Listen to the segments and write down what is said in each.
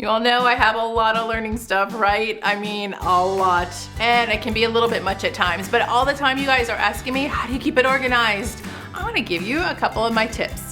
You all know I have a lot of learning stuff, right? I mean, a lot. And it can be a little bit much at times, but all the time you guys are asking me, how do you keep it organized? I wanna give you a couple of my tips.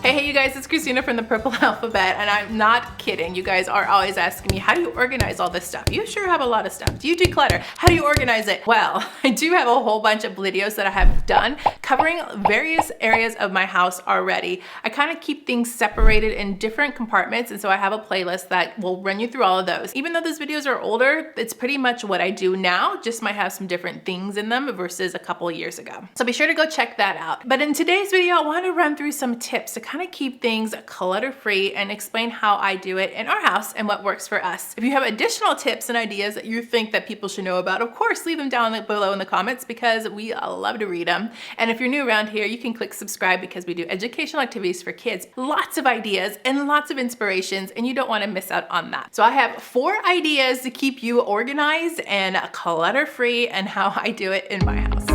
Hey you guys, it's Christina from the Purple Alphabet, and I'm not kidding. You guys are always asking me, how do you organize all this stuff? You sure have a lot of stuff. Do you declutter? How do you organize it? Well, I do have a whole bunch of videos that I have done covering various areas of my house already. I kind of keep things separated in different compartments, and so I have a playlist that will run you through all of those. Even though those videos are older, it's pretty much what I do now, just might have some different things in them versus a couple of years ago. So be sure to go check that out. But in today's video, I want to run through some tips to kind of keep things clutter-free and explain how I do it in our house and what works for us. If you have additional tips and ideas that you think that people should know about, of course, leave them down below in the comments because we love to read them. And if you're new around here, you can click subscribe because we do educational activities for kids, lots of ideas and lots of inspirations, and you don't want to miss out on that. So I have 4 ideas to keep you organized and clutter-free and how I do it in my house.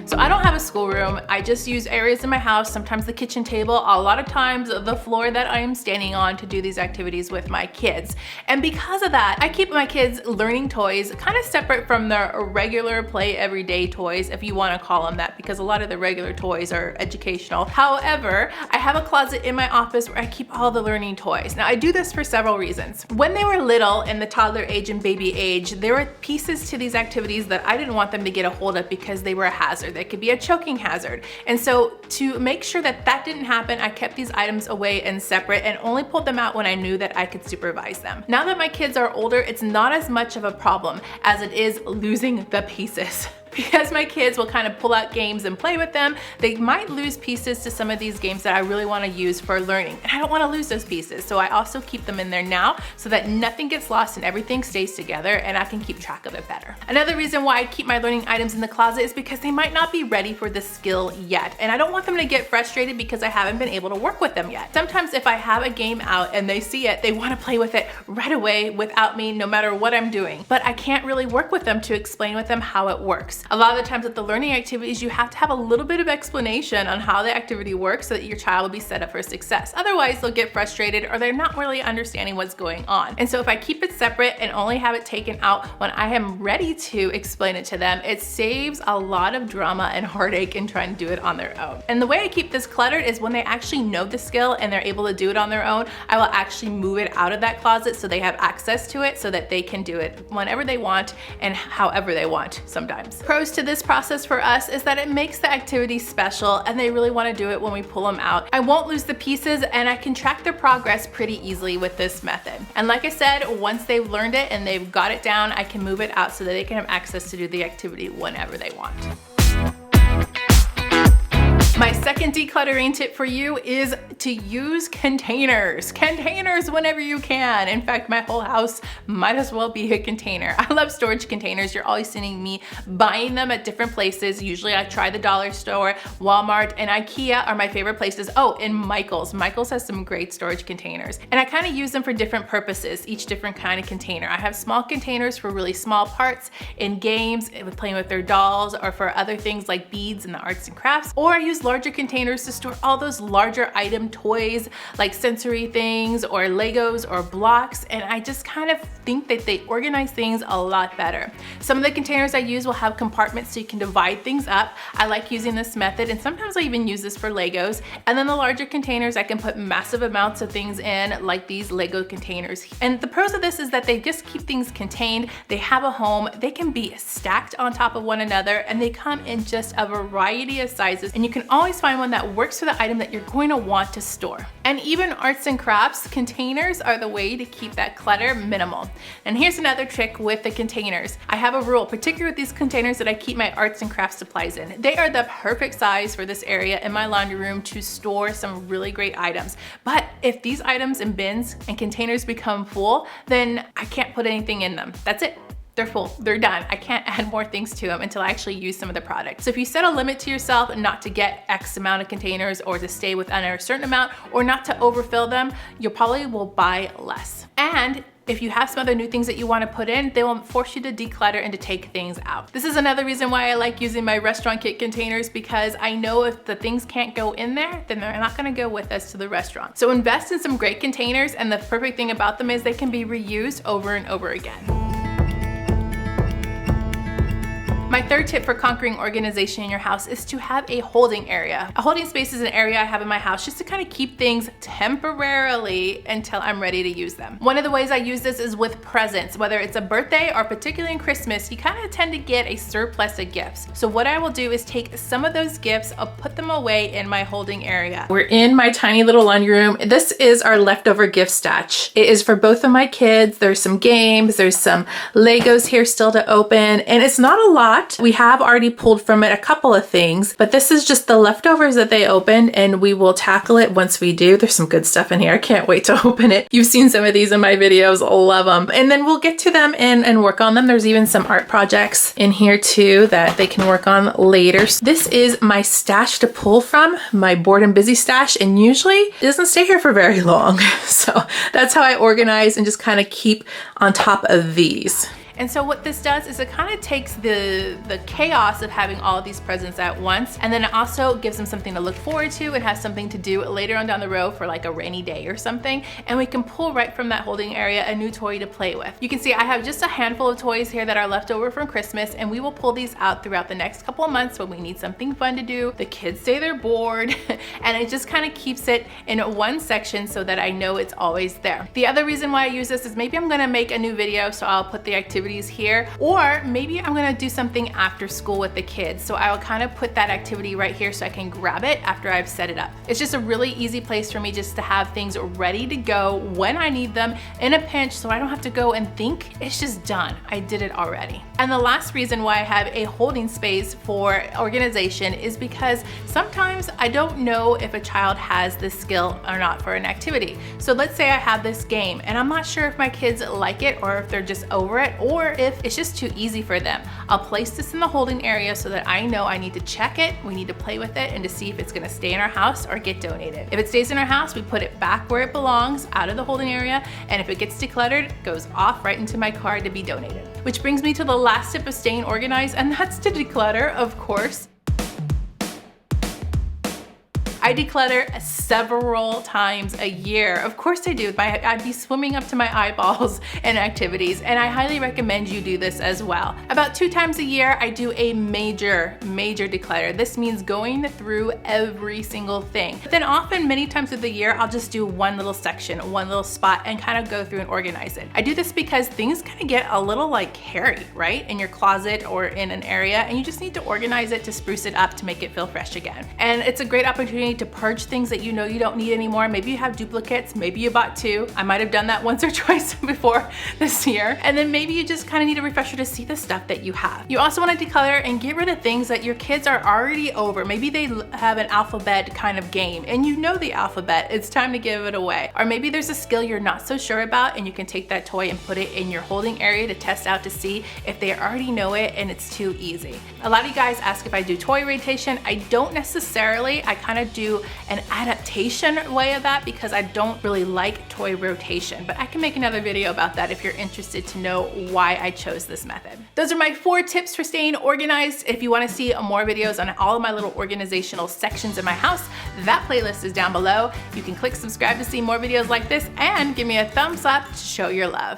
So I don't have a schoolroom. I just use areas in my house, sometimes the kitchen table, a lot of times the floor that I am standing on to do these activities with my kids. And because of that, I keep my kids' learning toys kind of separate from their regular play everyday toys, if you want to call them that, because a lot of the regular toys are educational. However, I have a closet in my office where I keep all the learning toys. Now I do this for several reasons. When they were little, in the toddler age and baby age, there were pieces to these activities that I didn't want them to get a hold of because they were a hazard. They could be a choking hazard. And so to make sure that that didn't happen, I kept these items away and separate and only pulled them out when I knew that I could supervise them. Now that my kids are older, it's not as much of a problem as it is losing the pieces. Because my kids will kind of pull out games and play with them, they might lose pieces to some of these games that I really want to use for learning. And I don't want to lose those pieces, so I also keep them in there now so that nothing gets lost and everything stays together and I can keep track of it better. Another reason why I keep my learning items in the closet is because they might not be ready for the skill yet. And I don't want them to get frustrated because I haven't been able to work with them yet. Sometimes if I have a game out and they see it, they want to play with it right away without me, no matter what I'm doing. But I can't really work with them to explain with them how it works. A lot of the times with the learning activities, you have to have a little bit of explanation on how the activity works so that your child will be set up for success. Otherwise, they'll get frustrated or they're not really understanding what's going on. And so if I keep it separate and only have it taken out when I am ready to explain it to them, it saves a lot of drama and heartache in trying to do it on their own. And the way I keep this cluttered is when they actually know the skill and they're able to do it on their own, I will actually move it out of that closet so they have access to it so that they can do it whenever they want and however they want sometimes. Pros to this process for us is that it makes the activity special and they really want to do it when we pull them out. I won't lose the pieces and I can track their progress pretty easily with this method. And like I said, once they've learned it and they've got it down, I can move it out so that they can have access to do the activity whenever they want. My second decluttering tip for you is to use containers. Containers whenever you can. In fact, my whole house might as well be a container. I love storage containers. You're always seeing me buying them at different places. Usually I try the dollar store, Walmart, and IKEA are my favorite places. Oh, and Michael's. Michael's has some great storage containers. And I kind of use them for different purposes, each different kind of container. I have small containers for really small parts in games, with playing with their dolls, or for other things like beads and the arts and crafts. Or I use larger containers to store all those larger item toys like sensory things or Legos or blocks, and I just kind of think that they organize things a lot better. Some of the containers I use will have compartments so you can divide things up. I like using this method, and sometimes I even use this for Legos. And then the larger containers I can put massive amounts of things in, like these Lego containers. And the pros of this is that they just keep things contained, they have a home, they can be stacked on top of one another, and they come in just a variety of sizes, and you can always find one that works for the item that you're going to want to store. And even arts and crafts, containers are the way to keep that clutter minimal. And here's another trick with the containers. I have a rule, particularly with these containers that I keep my arts and crafts supplies in. They are the perfect size for this area in my laundry room to store some really great items. But if these items and bins and containers become full, then I can't put anything in them. That's it. They're full, they're done. I can't add more things to them until I actually use some of the products. So if you set a limit to yourself not to get X amount of containers or to stay within a certain amount or not to overfill them, you probably will buy less. And If you have some other new things that you want to put in, they will force you to declutter and to take things out. This is another reason why I like using my restaurant kit containers, because I know if the things can't go in there, then they're not gonna go with us to the restaurant. So invest in some great containers, and the perfect thing about them is they can be reused over and over again. My third tip for conquering organization in your house is to have a holding area. A holding space is an area I have in my house just to kind of keep things temporarily until I'm ready to use them. One of the ways I use this is with presents. Whether it's a birthday or particularly in Christmas, you kind of tend to get a surplus of gifts. So what I will do is take some of those gifts, I'll put them away in my holding area. We're in my tiny little laundry room. This is our leftover gift stash. It is for both of my kids. There's some games, there's some Legos here still to open, and it's not a lot. We have already pulled from it a couple of things, but this is just the leftovers that they opened, and we will tackle it once we do. There's some good stuff in here. I can't wait to open it. You've seen some of these in my videos. Love them. And then we'll get to them and work on them. There's even some art projects in here too that they can work on later. So this is my stash to pull from, my bored and busy stash, and usually it doesn't stay here for very long. So that's how I organize and just kind of keep on top of these. And so what this does is it kind of takes the chaos of having all of these presents at once, and then it also gives them something to look forward to and has something to do later on down the road for like a rainy day or something. And we can pull right from that holding area a new toy to play with. You can see I have just a handful of toys here that are left over from Christmas, and we will pull these out throughout the next couple of months when we need something fun to do. The kids say they're bored, and it just kind of keeps it in one section so that I know it's always there. The other reason why I use this is maybe I'm gonna make a new video, so I'll put the activity here, or maybe I'm gonna do something after school with the kids. So I will kind of put that activity right here so I can grab it after I've set it up. It's just a really easy place for me just to have things ready to go when I need them in a pinch, so I don't have to go and think. It's just done. I did it already. And the last reason why I have a holding space for organization is because sometimes I don't know if a child has this skill or not for an activity. So let's say I have this game and I'm not sure if my kids like it or if they're just over it, or if it's just too easy for them. I'll place this in the holding area so that I know I need to check it, we need to play with it, and to see if it's gonna stay in our house or get donated. If it stays in our house, we put it back where it belongs, out of the holding area, and if it gets decluttered, it goes off right into my card to be donated. Which brings me to the last tip of staying organized, and that's to declutter, of course. I declutter several times a year. Of course I do. I'd be swimming up to my eyeballs in activities, and I highly recommend you do this as well. About 2 times a year, I do a major declutter. This means going through every single thing. But then often, many times of the year, I'll just do one little section, one little spot, and kind of go through and organize it. I do this because things kind of get a little like hairy, right? In your closet or in an area, and you just need to organize it to spruce it up to make it feel fresh again. And it's a great opportunity to purge things that you know you don't need anymore. Maybe you have duplicates, maybe you bought 2. I might have done that once or twice before this year. And then maybe you just kind of need a refresher to see the stuff that you have. You also want to declutter and get rid of things that your kids are already over. Maybe they have an alphabet kind of game and you know the alphabet, it's time to give it away. Or maybe there's a skill you're not so sure about and you can take that toy and put it in your holding area to test out to see if they already know it and it's too easy. A lot of you guys ask if I do toy rotation. I don't necessarily. I kind of do an adaptation way of that because I don't really like toy rotation, but I can make another video about that if you're interested to know why I chose this method. Those are my 4 tips for staying organized. If you want to see more videos on all of my little organizational sections in my house, that playlist is down below. You can click subscribe to see more videos like this and give me a thumbs up to show your love.